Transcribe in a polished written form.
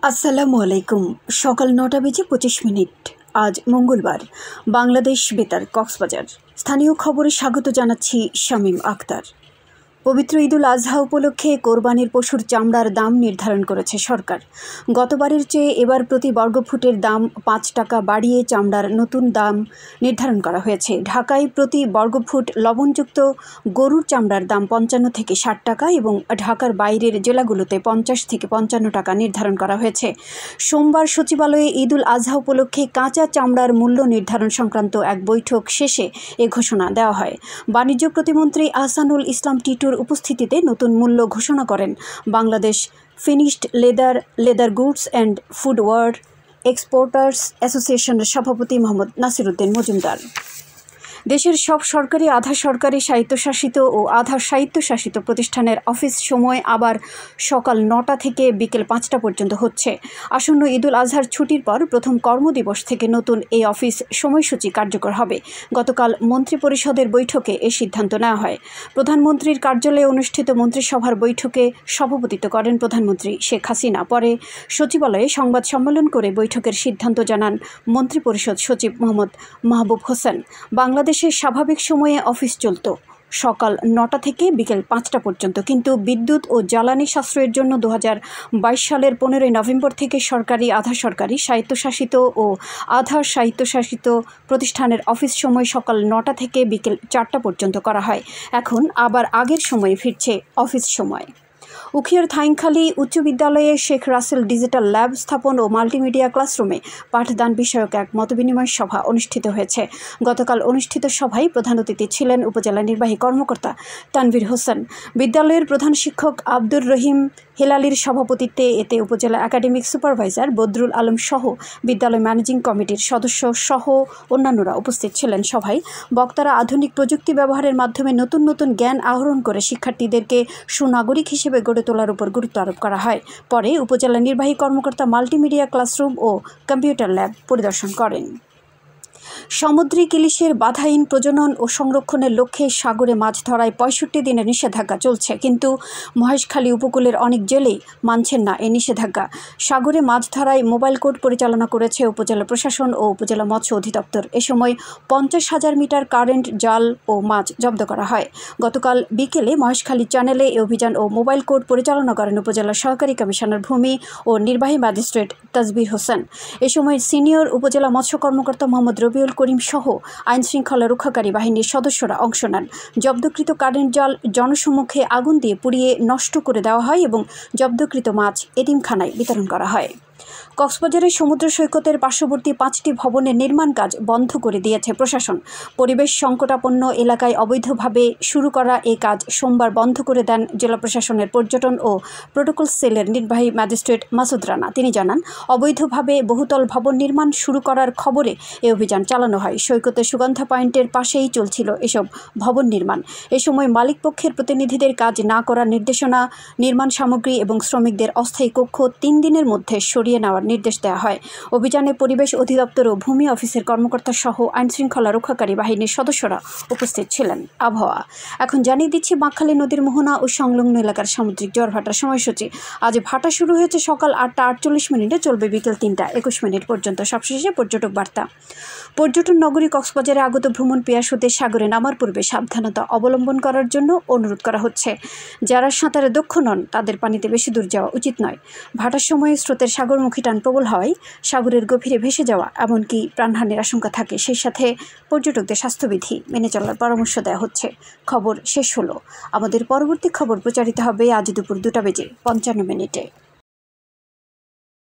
আসসালামু আলাইকুম। সকাল ৯টা বেজে ২৫ মিনিট। আজ মঙ্গলবার। বাংলাদেশ বেতার, কক্সবাজার। স্থানীয় খবরে স্বাগত জানাচ্ছি শামীম আক্তার। পবিত্র ঈদুল আজহা উপলক্ষে কোরবানির পশুর চামড়ার দাম নির্ধারণ করেছে সরকার। গতবারের চেয়ে এবার প্রতি বর্গফুটের দাম ৫ টাকা বাড়িয়ে চামড়ার নতুন দাম নির্ধারণ করা হয়েছে। ঢাকায় প্রতি বর্গফুট লবণযুক্ত গরুর চামড়ার দাম ৫৫ থেকে ৬০ টাকা এবং ঢাকার বাইরের জেলাগুলোতে ৫০ থেকে ৫৫ টাকা নির্ধারণ করা হয়েছে। সোমবার সচিবালয়ে ঈদুল আজহা উপলক্ষে কাঁচা চামড়ার মূল্য নির্ধারণ সংক্রান্ত এক বৈঠক শেষে এ ঘোষণা দেওয়া হয়। বাণিজ্য প্রতিমন্ত্রী আহসানুল ইসলাম টিটুর উপস্থিতিতে নতুন মূল্য ঘোষণা করেন Bangladesh finished leather goods and footwear exporters অ্যাসোসিয়েশনের সভাপতি মোহাম্মদ নাসিরউদ্দিন মজুমদার। দেশের সব সরকারি, আধা সরকারি, স্বায়ত্তশাসিত ও আধা স্বায়ত্তশাসিত প্রতিষ্ঠানের অফিস সময় আবার সকাল ৯টা থেকে বিকেল ৫টা পর্যন্ত হচ্ছে। আসন্ন ঈদুল আজহার ছুটির পর প্রথম কর্মদিবস থেকে নতুন এই অফিস সময়সূচি কার্যকর হবে। গতকাল মন্ত্রিপরিষদের বৈঠকে এ সিদ্ধান্ত নেওয়া হয়। প্রধানমন্ত্রীর কার্যালয়ে অনুষ্ঠিত মন্ত্রিসভার বৈঠকে সভাপতিত্ব করেন প্রধানমন্ত্রী শেখ হাসিনা। পরে সচিবালয়ে সংবাদ সম্মেলন করে বৈঠকের সিদ্ধান্ত জানান মন্ত্রিপরিষদ সচিব মোহাম্মদ মাহবুব হোসেন। বাংলাদেশের স্বাভাবিক সময়ে অফিস চলত সকাল ৯টা থেকে বিকেল ৫টা পর্যন্ত, কিন্তু বিদ্যুৎ ও জ্বালানি সাশ্রয়ের জন্য ২০২২ সালের ১৫ই নভেম্বর থেকে সরকারি, আধা সরকারি, স্বায়ত্তশাসিত ও আধা স্বায়ত্তশাসিত প্রতিষ্ঠানের অফিস সময় সকাল ৯টা থেকে বিকেল ৪টা পর্যন্ত করা হয়। এখন আবার আগের সময়ে ফিরছে অফিস সময়। উখিয়ার থাইংখালী উচ্চ বিদ্যালয়ে শেখ রাসেল ডিজিটাল ল্যাব স্থাপন ও মাল্টিমিডিয়া ক্লাসরুমে পাঠদান বিষয়ক এক মতবিনিময় সভা অনুষ্ঠিত হয়েছে। গতকাল অনুষ্ঠিত সভায় প্রধান অতিথি ছিলেন উপজেলা নির্বাহী কর্মকর্তা তানভীর হোসেন। বিদ্যালয়ের প্রধান শিক্ষক আব্দুর রহিম হেলালির সভাপতিত্বে এতে উপজেলা একাডেমিক সুপারভাইজার বদরুল আলম সহ বিদ্যালয় ম্যানেজিং কমিটির সদস্য সহ অন্যান্যরা উপস্থিত ছিলেন। সভায় বক্তারা আধুনিক প্রযুক্তি ব্যবহারের মাধ্যমে নতুন নতুন জ্ঞান আহরণ করে শিক্ষার্থীদেরকে সুনাগরিক হিসেবে গড়ে তোলার উপর গুরুত্ব আরোপ করা হয়। পরে উপজেলা নির্বাহী কর্মকর্তা মাল্টিমিডিয়া ক্লাসরুম ও কম্পিউটার ল্যাব পরিদর্শন করেন। সামুদ্রিক ইলিশের বাধাহীন প্রজনন ও সংরক্ষণের লক্ষ্যে সাগরে মাছ ধরায় ৬৫ দিনের নিষেধাজ্ঞা চলছে, কিন্তু মহেশখালী উপকূলের অনেক জেলেই মানছেন না এই নিষেধাজ্ঞা। সাগরে মাছ ধরায় মোবাইল কোর্ট পরিচালনা করেছে উপজেলা প্রশাসন ও উপজেলা মৎস্য অধিদপ্তর। এ সময় ৫০,০০০ মিটার কারেন্ট জাল ও মাছ জব্দ করা হয়। গতকাল বিকেলে মহেশখালী চ্যানেলে এ অভিযান ও মোবাইল কোর্ট পরিচালনা করেন উপজেলা সহকারী কমিশনার ভূমি ও নির্বাহী ম্যাজিস্ট্রেট তাজবির হোসেন। এ সময় সিনিয়র উপজেলা মৎস্য কর্মকর্তা মোহাম্মদ রবিউল করিম সহ আইনশৃঙ্খলা রক্ষাকারী বাহিনীর সদস্যরা অংশ নেন। জব্দকৃত কারেন্ট জাল জনসম্মুখে আগুন দিয়ে পুড়িয়ে নষ্ট করে দেওয়া হয় এবং জব্দকৃত মাছ এতিমখানায় বিতরণ করা হয়। কক্সবাজারের সমুদ্র সৈকতের পার্শ্ববর্তী 5টি ভবনের নির্মাণ কাজ বন্ধ করে দিয়েছে প্রশাসন। পরিবেশ সংকটাপন্ন এলাকায় অবৈধভাবে শুরু করা এই কাজ সোমবার বন্ধ করে দেন জেলা প্রশাসনের পর্যটন ও প্রোটোকল সেলের নির্বাহী ম্যাজিস্ট্রেট মাসুদ রানা। তিনি জানান, অবৈধভাবে বহুতল ভবন নির্মাণ শুরু করার খবরে এ অভিযান চালানো হয়। সৈকতের সুগন্ধা পয়েন্টের পাশেই চলছিল এসব ভবন নির্মাণ। এ সময় মালিকপক্ষের প্রতিনিধিদের কাজ না করার নির্দেশনা, নির্মাণ সামগ্রী এবং শ্রমিকদের অস্থায়ী কক্ষ 3 দিনের মধ্যে সরিয়ে নেওয়ার নির্দেশ দেওয়া হয়। অভিযানে পরিবেশ অধিদপ্তর ও ভূমি অফিসের কর্মকর্তা সহ আইনশৃঙ্খলা রক্ষাকারী বাহিনীর সদস্যরা উপস্থিত ছিলেন। আবহাওয়া এখন জানিয়ে দিচ্ছি বাঁকখালী নদীর মোহনা ও সংলগ্ন এলাকার সামুদ্রিক ঝড় ভাটার সময়সূচি। আজ ভাটা শুরু হয়েছে সকাল 8টা 48 মিনিটে, চলবে বিকেল 3টা 21 মিনিট পর্যন্ত। সবশেষে পর্যটক বার্তা। পর্যটন নগরী কক্সবাজারে আগত ভ্রমণ পিয়াসুদের সাগরে নামার পূর্বে সাবধানতা অবলম্বন করার জন্য অনুরোধ করা হচ্ছে। যারা সাঁতারে দক্ষ নন তাদের পানিতে বেশি দূর যাওয়া উচিত নয়। ভাটার সময়ে স্রোতের সাগরমুখী টান প্রবল হওয়ায় সাগরের গভীরে ভেসে যাওয়া এমনকি প্রাণহানির আশঙ্কা থাকে। সেই সাথে পর্যটকদের স্বাস্থ্যবিধি মেনে চলার পরামর্শ দেওয়া হচ্ছে। খবর শেষ হলো। আমাদের পরবর্তী খবর প্রচারিত হবে আজ দুপুর 2টা বেজে 55 মিনিটে।